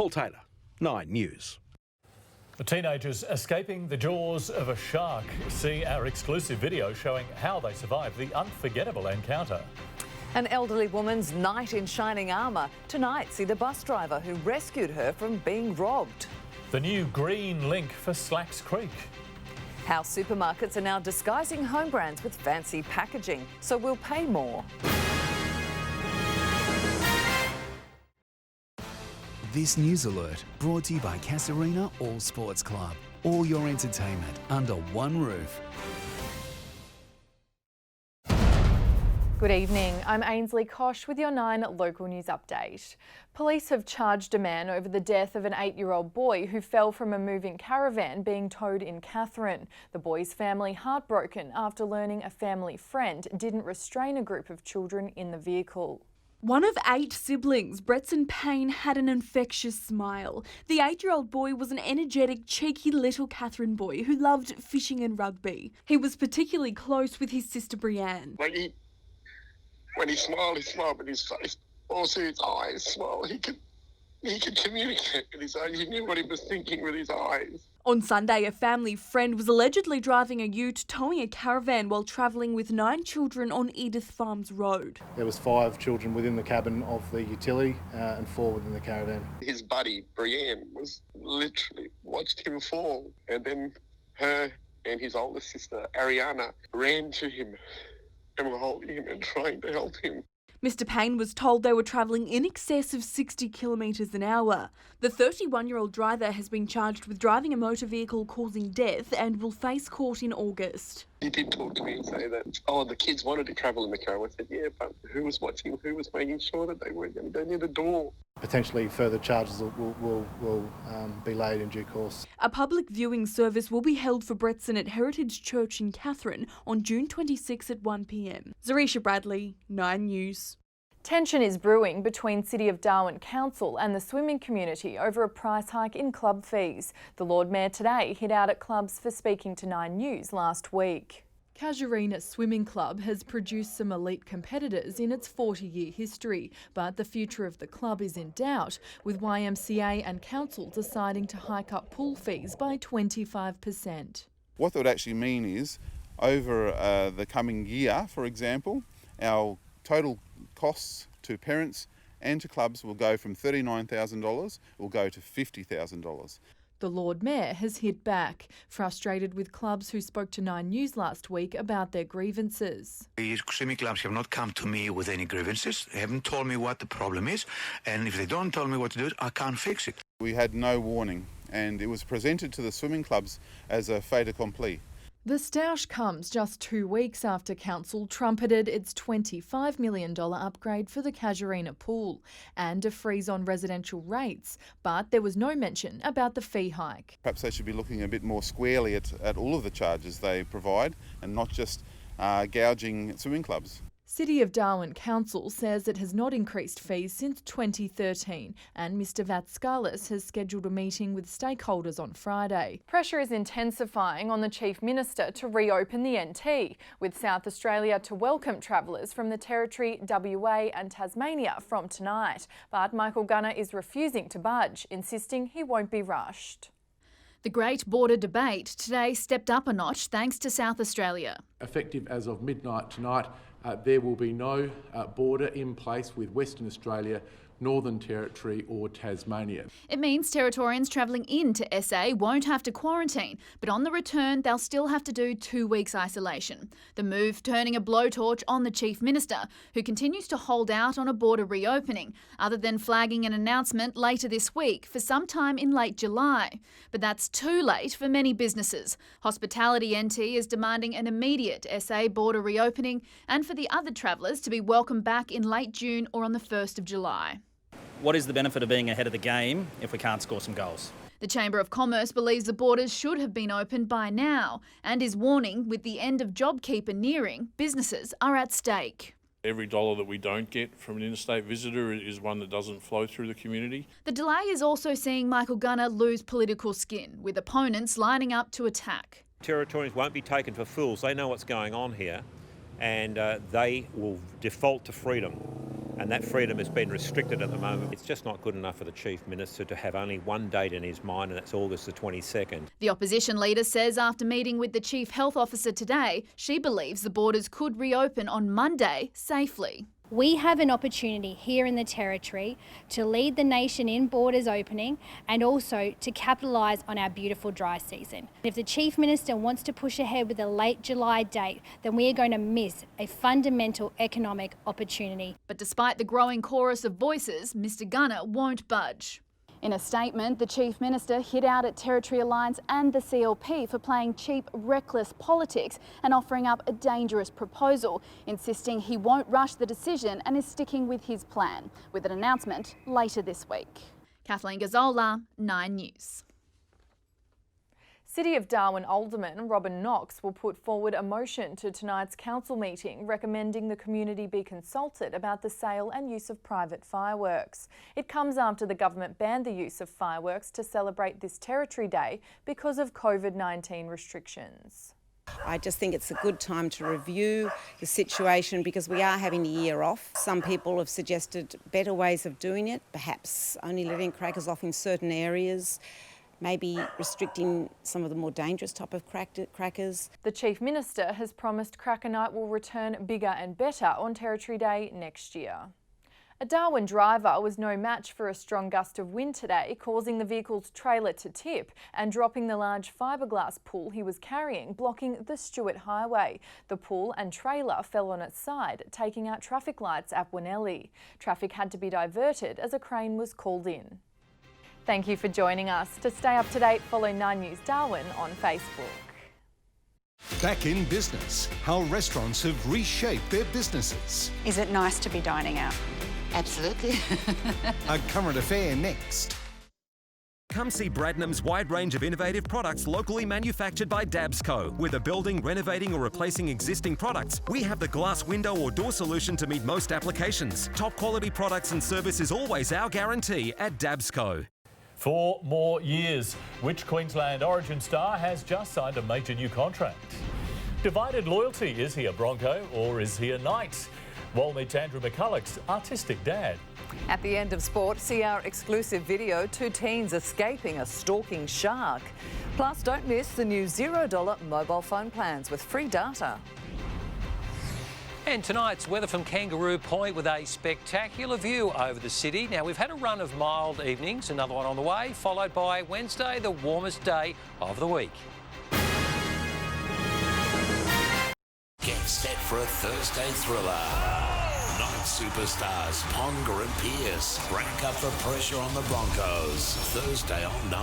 Paul Taylor, 9 News. The teenagers escaping the jaws of a shark. See our exclusive video showing how they survived the unforgettable encounter. An elderly woman's knight in shining armour. Tonight, see the bus driver who rescued her from being robbed. The new green link for Slacks Creek. How supermarkets are now disguising home brands with fancy packaging, so we'll pay more. This news alert brought to you by Casuarina All Sports Club. All your entertainment under one roof. Good evening, I'm Ainsley Koch with your 9 local news update. Police have charged a man over the death of an 8-year-old boy who fell from a moving caravan being towed in Katherine. The boy's family heartbroken after learning a family friend didn't restrain a group of children in the vehicle. One of 8 siblings, Brisbane Payne, had an infectious smile. The 8-year-old boy was an energetic, cheeky little Katherine boy who loved fishing and rugby. He was particularly close with his sister Brianne. When he smiled with his face. Also his eyes smiled. He could communicate with his eyes. He knew what he was thinking with his eyes. On Sunday, a family friend was allegedly driving a ute towing a caravan while travelling with 9 children on Edith Farms Road. There was 5 children within the cabin of the utility and 4 within the caravan. His buddy, Brianne, was literally watched him fall. And then her and his older sister, Ariana, ran to him and were holding him and trying to help him. Mr Payne was told they were travelling in excess of 60 kilometres an hour. The 31-year-old driver has been charged with driving a motor vehicle causing death and will face court in August. He did talk to me and say that, the kids wanted to travel in the car. I said, yeah, but who was watching? Who was making sure that they weren't going to go near the door? Potentially further charges will be laid in due course. A public viewing service will be held for Bretson at Heritage Church in Katherine on June 26 at 1 p.m. Zarisha Bradley, 9 News. Tension is brewing between City of Darwin Council and the swimming community over a price hike in club fees. The Lord Mayor today hit out at clubs for speaking to 9 News last week. Casuarina Swimming Club has produced some elite competitors in its 40-year history, but the future of the club is in doubt, with YMCA and council deciding to hike up pool fees by 25%. What that would actually mean is, over the coming year, for example, our total costs to parents and to clubs will go from $39,000, will go to $50,000. The Lord Mayor has hit back, frustrated with clubs who spoke to 9 News last week about their grievances. The swimming clubs have not come to me with any grievances. They haven't told me what the problem is, and if they don't tell me what to do, I can't fix it. We had no warning, and it was presented to the swimming clubs as a fait accompli. The stoush comes just 2 weeks after council trumpeted its $25 million upgrade for the Casuarina pool and a freeze on residential rates, but there was no mention about the fee hike. Perhaps they should be looking a bit more squarely at all of the charges they provide and not just gouging swimming clubs. City of Darwin Council says it has not increased fees since 2013, and Mr Vatskalis has scheduled a meeting with stakeholders on Friday. Pressure is intensifying on the Chief Minister to reopen the NT, with South Australia to welcome travellers from the Territory, WA and Tasmania from tonight. But Michael Gunner is refusing to budge, insisting he won't be rushed. The Great Border Debate today stepped up a notch thanks to South Australia. Effective as of midnight tonight, there will be no border in place with Western Australia, Northern Territory or Tasmania. It means Territorians travelling into SA won't have to quarantine, but on the return they'll still have to do 2 weeks isolation. The move turning a blowtorch on the Chief Minister, who continues to hold out on a border reopening, other than flagging an announcement later this week for some time in late July. But that's too late for many businesses. Hospitality NT is demanding an immediate SA border reopening and for the other travellers to be welcomed back in late June or on the 1st of July. What is the benefit of being ahead of the game if we can't score some goals? The Chamber of Commerce believes the borders should have been opened by now and is warning with the end of JobKeeper nearing, businesses are at stake. Every dollar that we don't get from an interstate visitor is one that doesn't flow through the community. The delay is also seeing Michael Gunner lose political skin, with opponents lining up to attack. Territorians won't be taken for fools. They know what's going on here and they will default to freedom. and that freedom has been restricted at the moment. It's just not good enough for the Chief Minister to have only one date in his mind, and that's August the 22nd. The opposition leader says after meeting with the Chief Health Officer today, she believes the borders could reopen on Monday safely. We have an opportunity here in the Territory to lead the nation in borders opening and also to capitalise on our beautiful dry season. If the Chief Minister wants to push ahead with a late July date, then we are going to miss a fundamental economic opportunity. But despite the growing chorus of voices, Mr Gunner won't budge. In a statement, the Chief Minister hit out at Territory Alliance and the CLP for playing cheap, reckless politics and offering up a dangerous proposal, insisting he won't rush the decision and is sticking with his plan, with an announcement later this week. Kathleen Gazzola, 9 News. City of Darwin Alderman Robin Knox will put forward a motion to tonight's council meeting recommending the community be consulted about the sale and use of private fireworks. It comes after the government banned the use of fireworks to celebrate this Territory Day because of COVID-19 restrictions. I just think it's a good time to review the situation because we are having a year off. Some people have suggested better ways of doing it, perhaps only letting crackers off in certain areas, maybe restricting some of the more dangerous type of crackers. The Chief Minister has promised Cracker Night will return bigger and better on Territory Day next year. A Darwin driver was no match for a strong gust of wind today, causing the vehicle's trailer to tip and dropping the large fiberglass pool he was carrying, blocking the Stewart Highway. The pool and trailer fell on its side, taking out traffic lights at Winnelly. Traffic had to be diverted as a crane was called in. Thank you for joining us. To stay up to date, follow 9 News Darwin on Facebook. Back in business, how restaurants have reshaped their businesses. Is it nice to be dining out? Absolutely. A current affair next. Come see Bradnam's wide range of innovative products locally manufactured by Dabsco. Whether building, renovating or replacing existing products, we have the glass window or door solution to meet most applications. Top quality products and service is always our guarantee at Dabsco. 4 more years. Which Queensland Origin star has just signed a major new contract? Divided loyalty. Is he a Bronco or is he a Knight? Well, meet Andrew McCulloch's artistic dad. At the end of sport, see our exclusive video, 2 teens escaping a stalking shark. Plus, don't miss the new $0 mobile phone plans with free data. And tonight's weather from Kangaroo Point with a spectacular view over the city. Now, we've had a run of mild evenings, another one on the way, followed by Wednesday, the warmest day of the week. Get set for a Thursday thriller. 9 superstars, Ponga and Pearce, rank up the pressure on the Broncos. Thursday on 9.